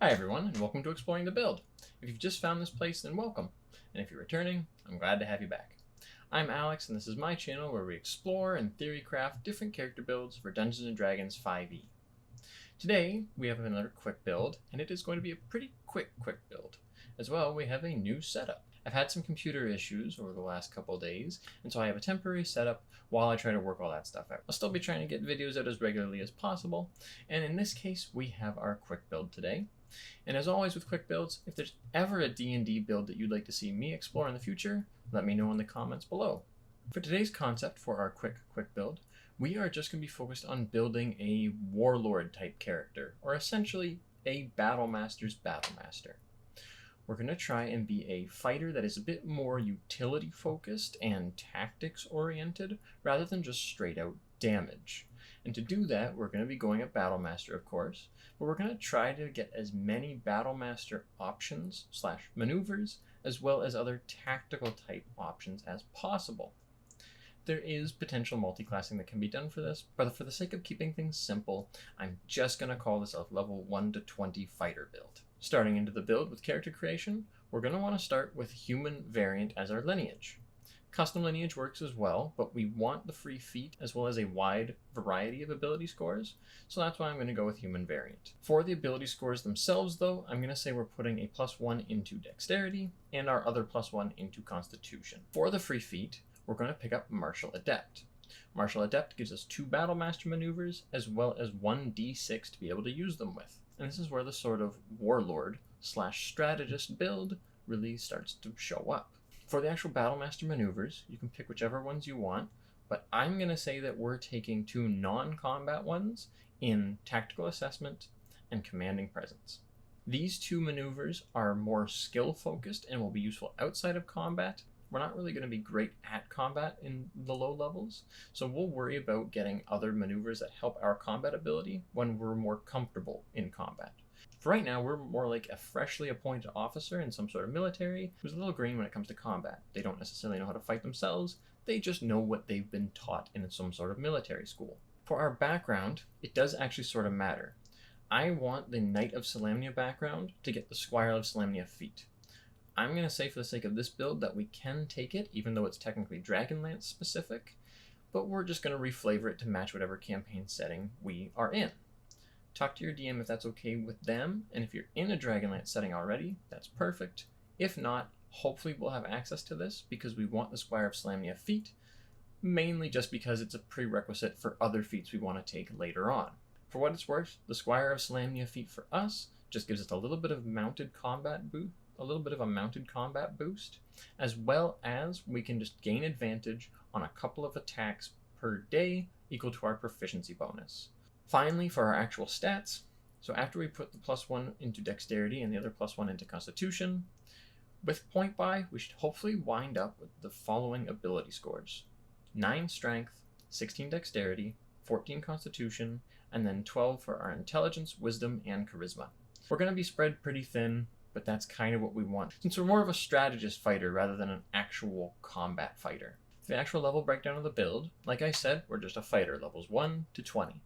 Hi everyone, and welcome to Exploring the Build. If you've just found this place, then welcome. And if you're returning, I'm glad to have you back. I'm Alex, and this is my channel where we explore and theory craft different character builds for Dungeons & Dragons 5e. Today, we have another quick build, and it is going to be a pretty quick build. As well, we have a new setup. I've had some computer issues over the last couple days, and so I have a temporary setup while I try to work all that stuff out. I'll still be trying to get videos out as regularly as possible, and in this case, we have our quick build today. And as always with quick builds, if there's ever a D&D build that you'd like to see me explore in the future, let me know in the comments below. For today's concept for our quick build, we are just going to be focused on building a Warlord type character, or essentially a Battlemaster's Battlemaster. We're going to try and be a fighter that is a bit more utility focused and tactics oriented, rather than just straight out damage. And to do that, we're going to be going at Battlemaster, of course, but we're going to try to get as many Battlemaster options / maneuvers, as well as other tactical type options as possible. There is potential multi-classing that can be done for this, but for the sake of keeping things simple, I'm just going to call this a level 1 to 20 fighter build. Starting into the build with character creation, we're going to want to start with human variant as our lineage. Custom lineage works as well, but we want the free feat as well as a wide variety of ability scores, so that's why I'm going to go with human variant. For the ability scores themselves though, I'm going to say we're putting a +1 into dexterity and our other +1 into constitution. For the free feat, we're going to pick up Martial Adept. Martial Adept gives us 2 Battlemaster maneuvers as well as 1 D6 to be able to use them with. And this is where the sort of Warlord / Strategist build really starts to show up. For the actual Battlemaster maneuvers, you can pick whichever ones you want, but I'm going to say that we're taking 2 non-combat ones in Tactical Assessment and Commanding Presence. These 2 maneuvers are more skill-focused and will be useful outside of combat. We're not really going to be great at combat in the low levels, so we'll worry about getting other maneuvers that help our combat ability when we're more comfortable in combat. For right now, we're more like a freshly appointed officer in some sort of military who's a little green when it comes to combat. They don't necessarily know how to fight themselves, they just know what they've been taught in some sort of military school. For our background, it does actually sort of matter. I want the Knight of Solamnia background to get the Squire of Solamnia feat. I'm going to say for the sake of this build that we can take it, even though it's technically Dragonlance specific, but we're just going to reflavor it to match whatever campaign setting we are in. Talk to your DM if that's okay with them, and if you're in a Dragonlance setting already, that's perfect. If not, hopefully we'll have access to this because we want the Squire of Solamnia feat, mainly just because it's a prerequisite for other feats we want to take later on. For what it's worth, the Squire of Solamnia feat for us just gives us a little bit of mounted combat boost, as well as we can just gain advantage on a couple of attacks per day equal to our proficiency bonus. Finally, for our actual stats, so after we put the +1 into dexterity and the other +1 into constitution, with point buy, we should hopefully wind up with the following ability scores: 9 strength, 16 dexterity, 14 constitution, and then 12 for our intelligence, wisdom, and charisma. We're going to be spread pretty thin, but that's kind of what we want, since we're more of a strategist fighter rather than an actual combat fighter. For the actual level breakdown of the build, like I said, we're just a fighter, levels 1 to 20.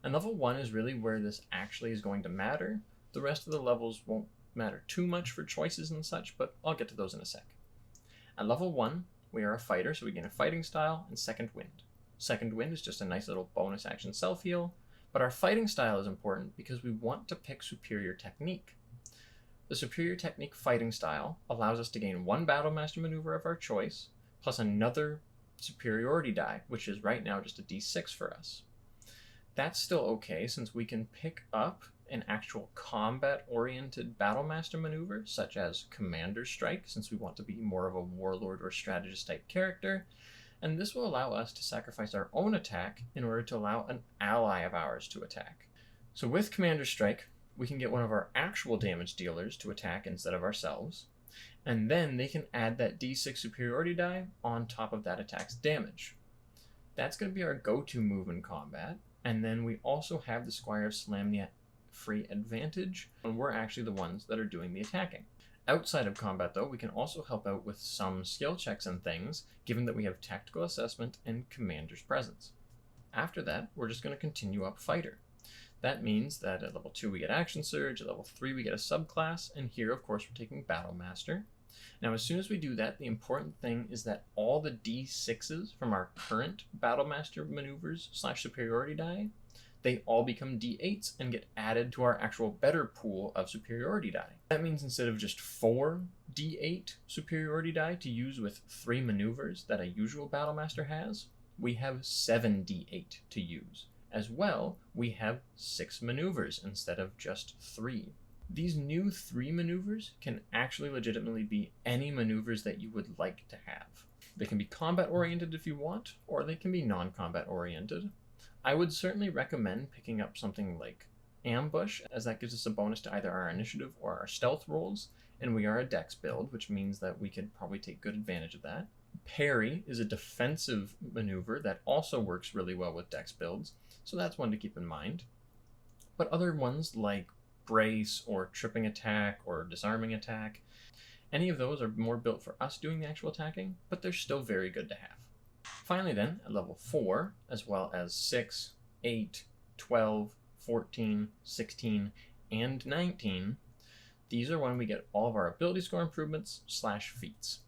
And level 1 is really where this actually is going to matter. The rest of the levels won't matter too much for choices and such, but I'll get to those in a sec. At level 1, we are a fighter, so we gain a fighting style and second wind. Second wind is just a nice little bonus action self-heal, but our fighting style is important because we want to pick superior technique. The superior technique fighting style allows us to gain 1 Battlemaster maneuver of our choice, plus another superiority die, which is right now just a D6 for us. That's still okay, since we can pick up an actual combat-oriented Battlemaster maneuver, such as Commander Strike, since we want to be more of a Warlord or Strategist type character, and this will allow us to sacrifice our own attack in order to allow an ally of ours to attack. So with Commander Strike, we can get one of our actual damage dealers to attack instead of ourselves, and then they can add that D6 superiority die on top of that attack's damage. That's going to be our go-to move in combat, and then we also have the Squire of Solamnia free advantage, and we're actually the ones that are doing the attacking. Outside of combat though, we can also help out with some skill checks and things, given that we have Tactical Assessment and Commander's Presence. After that, we're just going to continue up fighter. That means that at level 2 we get Action Surge, at level 3 we get a subclass, and here of course we're taking Battle Master. Now as soon as we do that, the important thing is that all the D6s from our current Battle Master maneuvers / superiority die, they all become D8s and get added to our actual better pool of superiority die. That means instead of just 4 D8 superiority die to use with 3 maneuvers that a usual Battle Master has, we have 7 D8 to use. As well, we have 6 maneuvers instead of just 3. These new 3 maneuvers can actually legitimately be any maneuvers that you would like to have. They can be combat oriented if you want, or they can be non-combat oriented. I would certainly recommend picking up something like Ambush, as that gives us a bonus to either our initiative or our stealth rolls, and we are a dex build, which means that we could probably take good advantage of that. Parry is a defensive maneuver that also works really well with dex builds, so that's one to keep in mind. But other ones like Brace or Tripping Attack or Disarming Attack, any of those are more built for us doing the actual attacking, but they're still very good to have. Finally then, at level 4, as well as 6, 8, 12, 14, 16, and 19, these are when we get all of our ability score improvements / feats.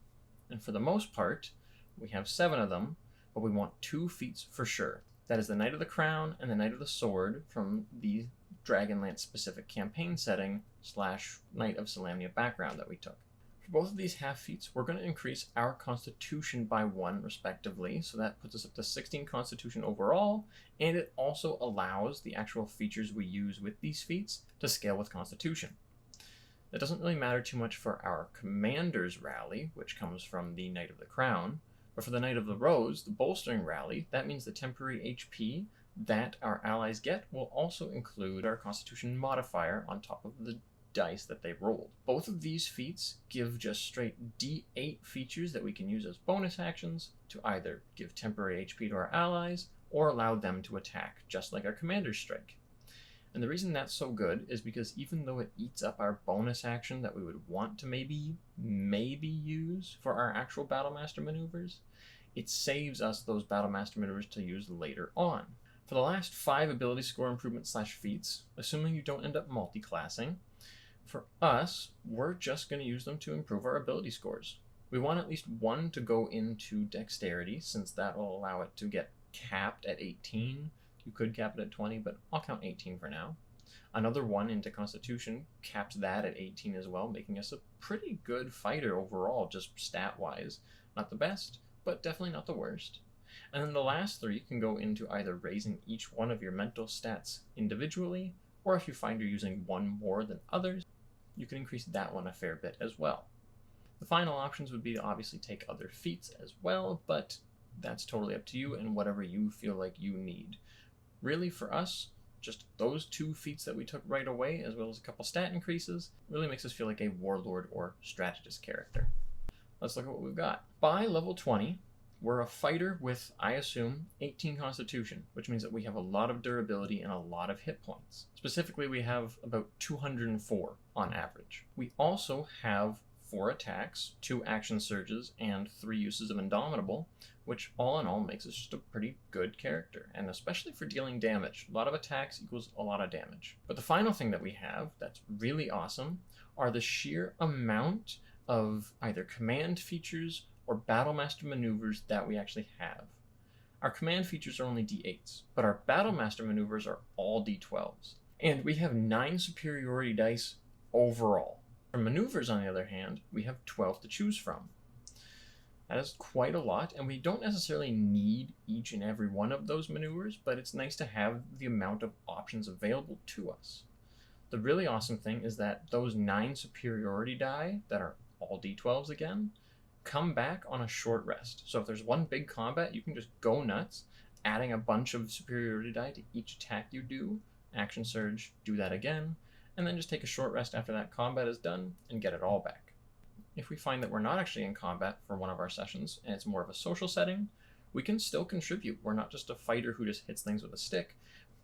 And for the most part, we have 7 of them, but we want 2 feats for sure. That is the Knight of the Crown and the Knight of the Sword from the Dragonlance specific campaign setting / Knight of Solamnia background that we took. For both of these half feats, we're going to increase our Constitution by 1 respectively, so that puts us up to 16 Constitution overall, and it also allows the actual features we use with these feats to scale with Constitution. That doesn't really matter too much for our Commander's Rally, which comes from the Knight of the Crown, but for the Knight of the Rose, the Bolstering Rally, that means the temporary HP that our allies get will also include our Constitution modifier on top of the dice that they rolled. Both of these feats give just straight D8 features that we can use as bonus actions to either give temporary HP to our allies or allow them to attack, just like our Commander's Strike. And the reason that's so good is because even though it eats up our bonus action that we would want to maybe use for our actual Battlemaster maneuvers, it saves us those Battlemaster maneuvers to use later on. For the last 5 ability score improvements / feats, assuming you don't end up multi-classing, for us, we're just going to use them to improve our ability scores. We want at least 1 to go into Dexterity, since that will allow it to get capped at 18. You could cap it at 20, but I'll count 18 for now. Another 1 into Constitution caps that at 18 as well, making us a pretty good fighter overall, just stat-wise. Not the best, but definitely not the worst. And then the last 3 can go into either raising each one of your mental stats individually, or if you find you're using one more than others, you can increase that one a fair bit as well. The final options would be to obviously take other feats as well, but that's totally up to you and whatever you feel like you need. Really, for us, just those 2 feats that we took right away, as well as a couple stat increases, really makes us feel like a Warlord or Strategist character. Let's look at what we've got. By level 20, we're a fighter with, I assume, 18 Constitution, which means that we have a lot of durability and a lot of hit points. Specifically, we have about 204 on average. We also have 4 attacks, 2 action surges, and 3 uses of Indomitable, which all in all makes us just a pretty good character, and especially for dealing damage. A lot of attacks equals a lot of damage. But the final thing that we have that's really awesome are the sheer amount of either command features or Battlemaster maneuvers that we actually have. Our command features are only D8s, but our Battlemaster maneuvers are all D12s. And we have 9 superiority dice overall. For maneuvers, on the other hand, we have 12 to choose from. That is quite a lot, and we don't necessarily need each and every one of those maneuvers, but it's nice to have the amount of options available to us. The really awesome thing is that those 9 superiority die that are all D12s again, come back on a short rest. So if there's one big combat, you can just go nuts, adding a bunch of superiority die to each attack you do, action surge, do that again, and then just take a short rest after that combat is done and get it all back. If we find that we're not actually in combat for one of our sessions and it's more of a social setting, we can still contribute. We're not just a fighter who just hits things with a stick.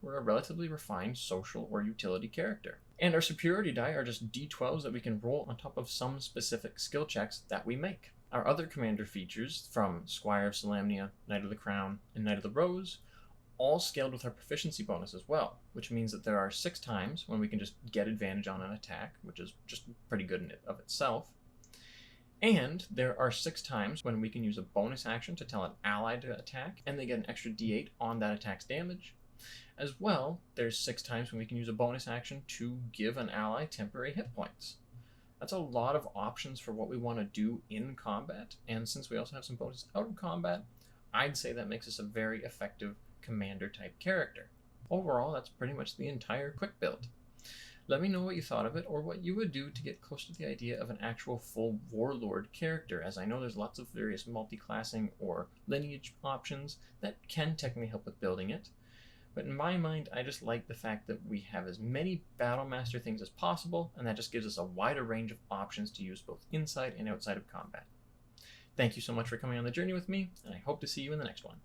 We're a relatively refined social or utility character. And our superiority die are just D12s that we can roll on top of some specific skill checks that we make. Our other commander features from Squire of Solamnia, Knight of the Crown, and Knight of the Rose all scaled with our proficiency bonus as well, which means that there are 6 times when we can just get advantage on an attack, which is just pretty good in it of itself. And there are 6 times when we can use a bonus action to tell an ally to attack, and they get an extra d8 on that attack's damage. As well, there's 6 times when we can use a bonus action to give an ally temporary hit points. That's a lot of options for what we want to do in combat, and since we also have some bonuses out of combat, I'd say that makes us a very effective commander-type character. Overall, that's pretty much the entire quick build. Let me know what you thought of it, or what you would do to get close to the idea of an actual full Warlord character, as I know there's lots of various multi-classing or lineage options that can technically help with building it. But in my mind, I just like the fact that we have as many Battlemaster things as possible, and that just gives us a wider range of options to use both inside and outside of combat. Thank you so much for coming on the journey with me, and I hope to see you in the next one.